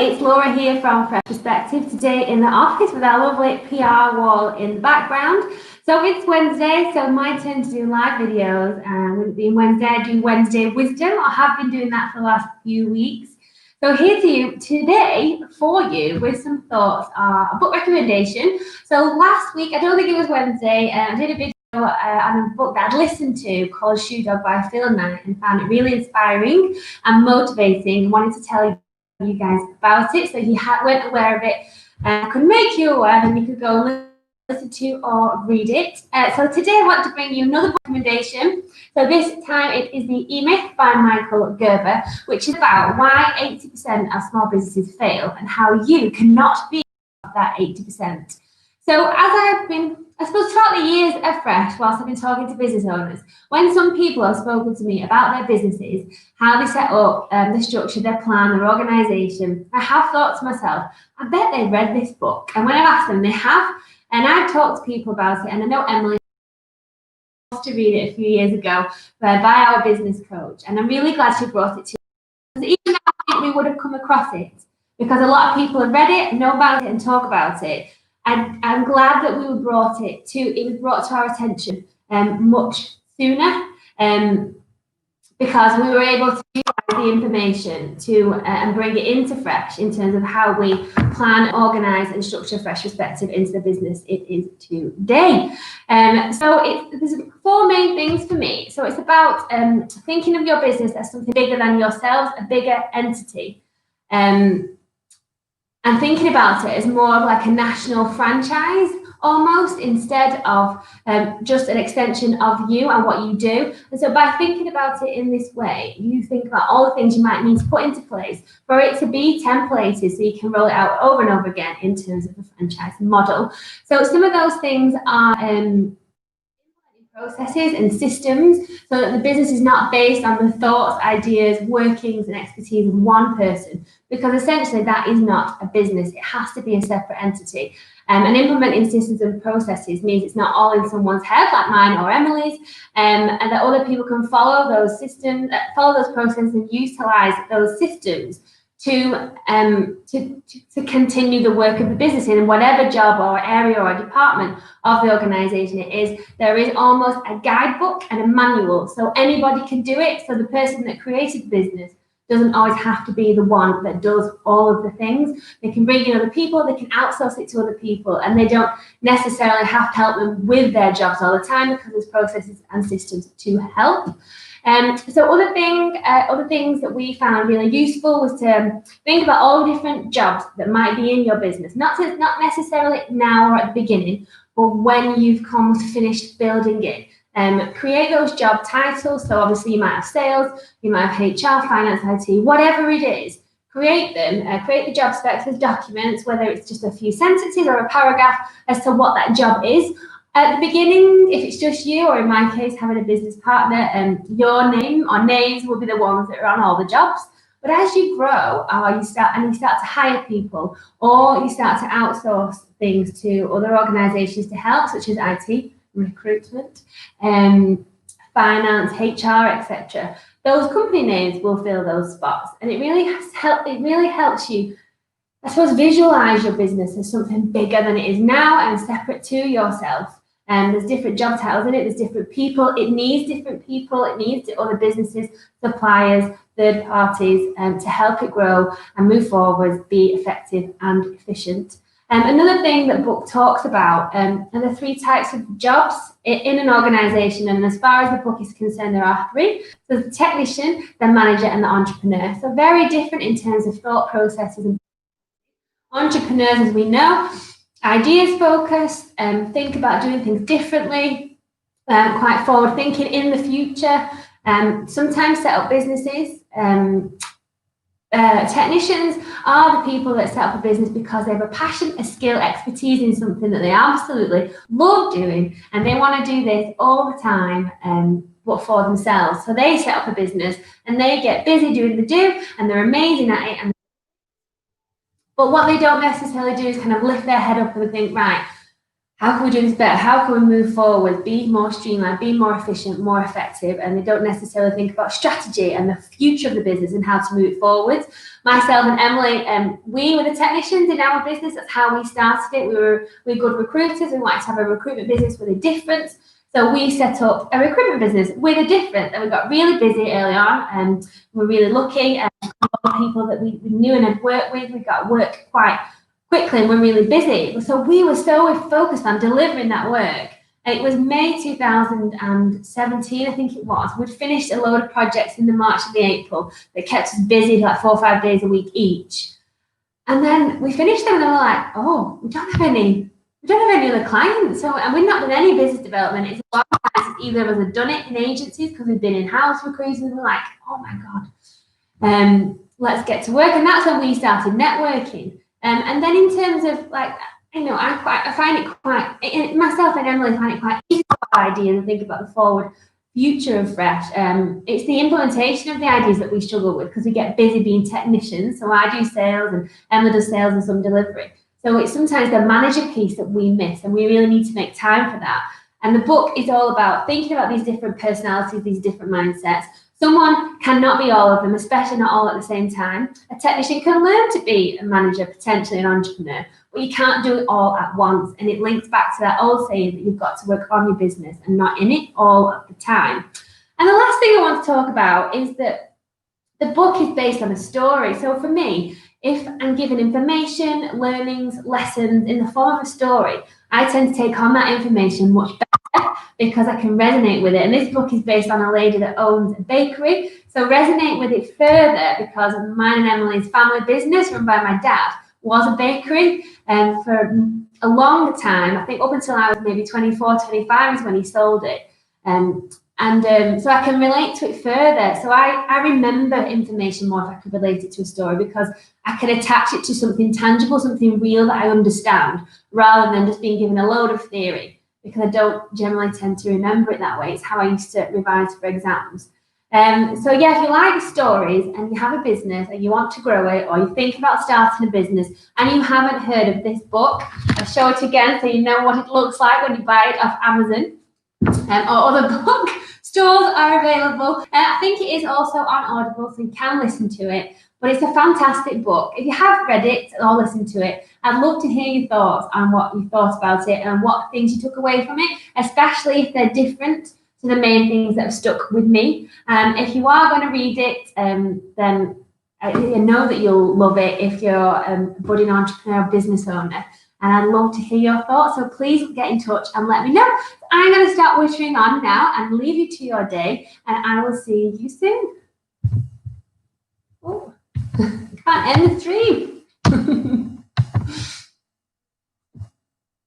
it's Laura here from Fresh Perspective, today in the office with our lovely PR wall in the background. So it's Wednesday, so my turn to do live videos, and with it being Wednesday, I do Wednesday Wisdom. I have been doing that for the last few weeks. So here to you today for you with some thoughts are a book recommendation. So last week, I don't think it was Wednesday, I did a video on a book that I'd listened to called Shoe Dog by Phil Knight and found it really inspiring and motivating and wanted to tell you guys about it, so you weren't aware of it. I could make you aware, and you could go and listen to or read it. So today I want to bring you another recommendation. So this time it is the Emyth by Michael Gerber, which is about why 80% of small businesses fail and how you cannot be that 80%. So as I've been, I suppose, throughout the years of Fresh, whilst I've been talking to business owners, when some people have spoken to me about their businesses, how they set up the structure, their plan, their organisation, I have thought to myself, I bet they've read this book. And when I've asked them, they have. And I've talked to people about it. And I know Emily to read it a few years ago by our business coach. And I'm really glad she brought it to us. Even though I think we would have come across it, because a lot of people have read it, know about it, and talk about it. I'm glad that it was brought to our attention much sooner, because we were able to utilize the information to and bring it into Fresh in terms of how we plan, organise and structure Fresh Perspective into the business it is today. So there's four main things for me. So it's about thinking of your business as something bigger than yourselves, a bigger entity. And thinking about it as more of like a national franchise almost, instead of just an extension of you and what you do. And so by thinking about it in this way, you think about all the things you might need to put into place for it to be templated so you can roll it out over and over again in terms of the franchise model. So some of those things are processes and systems, so that the business is not based on the thoughts, ideas, workings and expertise of one person, because essentially that is not a business. It has to be a separate entity. And implementing systems and processes means it's not all in someone's head like mine or Emily's, and that other people can follow those systems, follow those processes and utilize those systems to continue the work of the business in whatever job or area or department of the organization it is. There is almost a guidebook and a manual, so anybody can do it. So the person that created the business doesn't always have to be the one that does all of the things. They can bring in other people, they can outsource it to other people, and they don't necessarily have to help them with their jobs all the time, because there's processes and systems to help. So other things that we found really useful was to think about all the different jobs that might be in your business, not necessarily now or at the beginning, but when you've come to finished building it. Create those job titles. So obviously you might have sales, you might have HR, finance, IT, whatever it is. Create them, create the job specs as documents, whether it's just a few sentences or a paragraph as to what that job is. At the beginning, if it's just you, or in my case, having a business partner, your name or names will be the ones that are on all the jobs. But as you grow, you start to hire people, or you start to outsource things to other organisations to help, such as IT, recruitment, finance, HR, etc. Those company names will fill those spots, and it really helps you, I suppose, visualize your business as something bigger than it is now and separate to yourself. And there's different job titles in it, there's different people, it needs different people, it needs other businesses, suppliers, third parties, to help it grow and move forward, be effective and efficient. Another thing that the book talks about are the three types of jobs in an organisation, and as far as the book is concerned, there are three. So there's the technician, the manager and the entrepreneur. So very different in terms of thought processes. And entrepreneurs, as we know, ideas focused, think about doing things differently, quite forward thinking in the future, sometimes set up businesses. Technicians are the people that set up a business because they have a passion, a skill, expertise in something that they absolutely love doing, and they want to do this all the time, but for themselves. So they set up a business and they get busy doing the do, and they're amazing at it. But what they don't necessarily do is kind of lift their head up and think, right, how can we do this better? How can we move forward, be more streamlined, be more efficient, more effective? And they don't necessarily think about strategy and the future of the business and how to move it forward. Myself and Emily, we were the technicians in our business. That's how we started it. We're good recruiters. We wanted to have a recruitment business with a difference. So we set up a recruitment business with a difference. And we got really busy early on, and we're really lucky. And all the people that we knew and had worked with, we got work quite quickly, and we're really busy. So we were so focused on delivering that work. And it was May 2017, I think it was. We'd finished a load of projects in the March and the April that kept us busy like 4 or 5 days a week each. And then we finished them, and they were like, oh, we don't have any other clients. So, and we've not done any business development. It's a lot of times either of us have done it in agencies because we've been in-house recruiting. We're like, oh my God, let's get to work. And that's when we started networking. And then in terms of like, I find it quite, myself and Emily find it quite easy to have ideas and think about the forward future of Fresh. It's the implementation of the ideas that we struggle with because we get busy being technicians. So I do sales and Emily does sales and some delivery. So it's sometimes the manager piece that we miss, and we really need to make time for that. And the book is all about thinking about these different personalities, these different mindsets. Someone cannot be all of them, especially not all at the same time. A technician can learn to be a manager, potentially an entrepreneur, but you can't do it all at once. And it links back to that old saying that you've got to work on your business and not in it all of the time. And the last thing I want to talk about is that the book is based on a story. So for me, if I'm given information, learnings, lessons in the form of a story, I tend to take on that information much better because I can resonate with it. And this book is based on a lady that owns a bakery. So resonate with it further because mine and Emily's family business run by my dad was a bakery. And for a long time, I think up until I was maybe 24, 25 is when he sold it. So I can relate to it further. So I remember information more if I could relate it to a story because I can attach it to something tangible, something real that I understand, rather than just being given a load of theory, because I don't generally tend to remember it that way. It's how I used to revise for exams. So yeah, if you like stories and you have a business and you want to grow it, or you think about starting a business and you haven't heard of this book, I'll show it again so you know what it looks like when you buy it off Amazon or other book stores are available. I think it is also on Audible, so you can listen to it. But it's a fantastic book. If you have read it or listened to it, I'd love to hear your thoughts on what you thought about it and what things you took away from it, especially if they're different to the main things that have stuck with me. If you are going to read it, then I know that you'll love it if you're a budding entrepreneur or business owner. And I'd love to hear your thoughts. So please get in touch and let me know. I'm going to start wittering on now and leave you to your day. And I will see you soon. Oh, I can't end the stream.